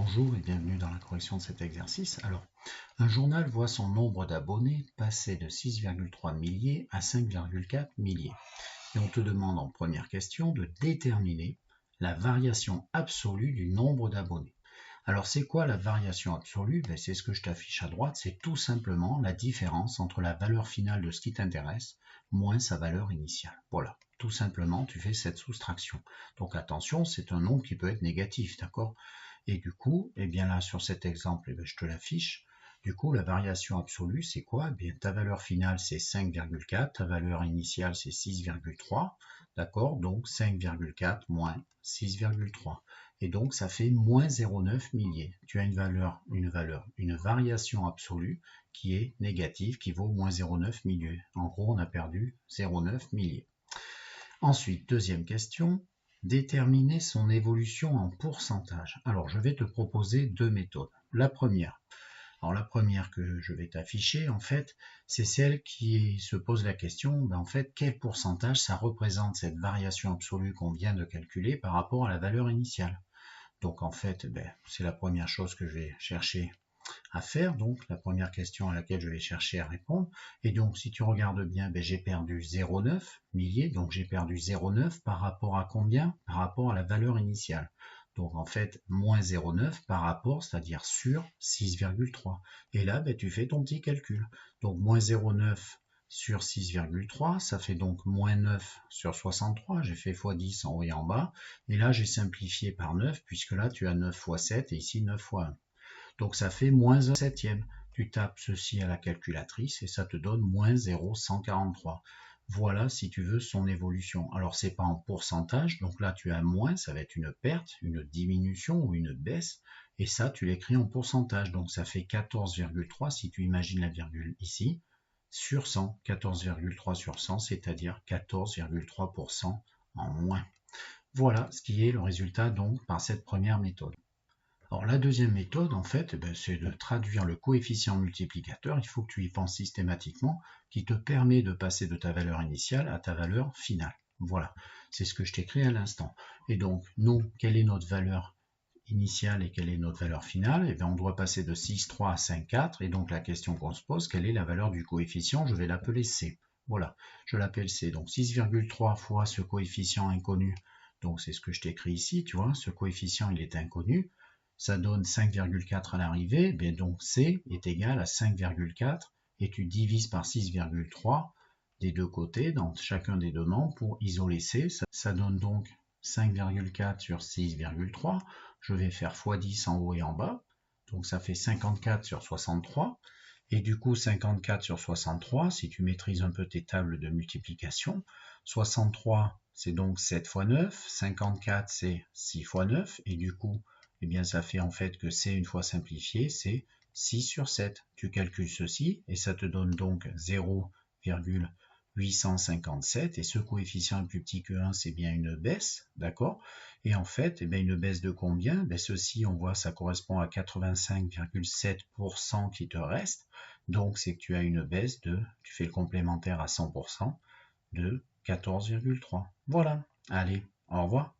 Bonjour et bienvenue dans la correction de cet exercice. Alors, un journal voit son nombre d'abonnés passer de 6,3 milliers à 5,4 milliers. Et on te demande en première question de déterminer la variation absolue du nombre d'abonnés. Alors, c'est quoi la variation absolue? C'est ce que je t'affiche à droite, c'est tout simplement la différence entre la valeur finale de ce qui t'intéresse moins sa valeur initiale. Voilà, tout simplement, tu fais cette soustraction. Donc attention, c'est un nombre qui peut être négatif, d'accord? Et du coup, eh bien là, sur cet exemple, je te l'affiche. Du coup, la variation absolue, c'est quoi? Eh bien, ta valeur finale, c'est 5,4. Ta valeur initiale, c'est 6,3. D'accord? Donc, 5,4 moins 6,3. Et donc, ça fait moins 0,9 milliers. Tu as une variation absolue qui est négative, qui vaut moins 0,9 milliers. En gros, on a perdu 0,9 milliers. Ensuite, deuxième question. Déterminer son évolution en pourcentage. Alors, je vais te proposer deux méthodes. La première que je vais t'afficher, en fait, c'est celle qui se pose la question, en fait, quel pourcentage ça représente cette variation absolue qu'on vient de calculer par rapport à la valeur initiale. Donc, en fait, c'est la première chose que je vais chercher à faire, donc la première question à laquelle je vais chercher à répondre. Et donc, si tu regardes bien, j'ai perdu 0,9 milliers, donc j'ai perdu 0,9 par rapport à combien? Par rapport à la valeur initiale. Donc, en fait, moins 0,9 par rapport, c'est-à-dire sur 6,3. Et là, tu fais ton petit calcul. Donc, moins 0,9 sur 6,3, ça fait donc moins 9 sur 63. J'ai fait x10 en haut et en bas. Et là, j'ai simplifié par 9, puisque là, tu as 9 fois 7 et ici 9 fois 1. Donc ça fait moins 1 septième. Tu tapes ceci à la calculatrice et ça te donne moins 0,143. Voilà, si tu veux, son évolution. Alors, c'est pas en pourcentage, donc là, tu as moins, ça va être une perte, une diminution ou une baisse. Et ça, tu l'écris en pourcentage. Donc, ça fait 14,3 si tu imagines la virgule ici, sur 100. 14,3 sur 100, c'est-à-dire 14,3% en moins. Voilà ce qui est le résultat donc par cette première méthode. Alors la deuxième méthode, en fait, c'est de traduire le coefficient multiplicateur. Il faut que tu y penses systématiquement, qui te permet de passer de ta valeur initiale à ta valeur finale. Voilà, c'est ce que je t'écris à l'instant. Et donc, nous, quelle est notre valeur initiale et quelle est notre valeur finale? Eh bien, on doit passer de 6,3 à 5,4. Et donc, la question qu'on se pose, quelle est la valeur du coefficient? Je vais l'appeler C. Voilà, je l'appelle C. Donc, 6,3 fois ce coefficient inconnu. Donc, c'est ce que je t'écris ici, tu vois. Ce coefficient, il est inconnu. Ça donne 5,4 à l'arrivée, donc C est égal à 5,4 et tu divises par 6,3 des deux côtés, dans chacun des deux nombres pour isoler C. Ça donne donc 5,4 sur 6,3. Je vais faire x10 en haut et en bas, donc ça fait 54 sur 63. Et du coup, 54 sur 63, si tu maîtrises un peu tes tables de multiplication, 63 c'est donc 7 fois 9, 54 c'est 6 fois 9, et du coup, eh bien, ça fait en fait que C, une fois simplifié, c'est 6 sur 7. Tu calcules ceci et ça te donne donc 0,857. Et ce coefficient est plus petit que 1, c'est bien une baisse, d'accord? Et en fait, une baisse de combien? Ceci, on voit, ça correspond à 85,7% qui te reste. Donc, c'est que tu as une baisse de, tu fais le complémentaire à 100%, de 14,3. Voilà. Allez, au revoir.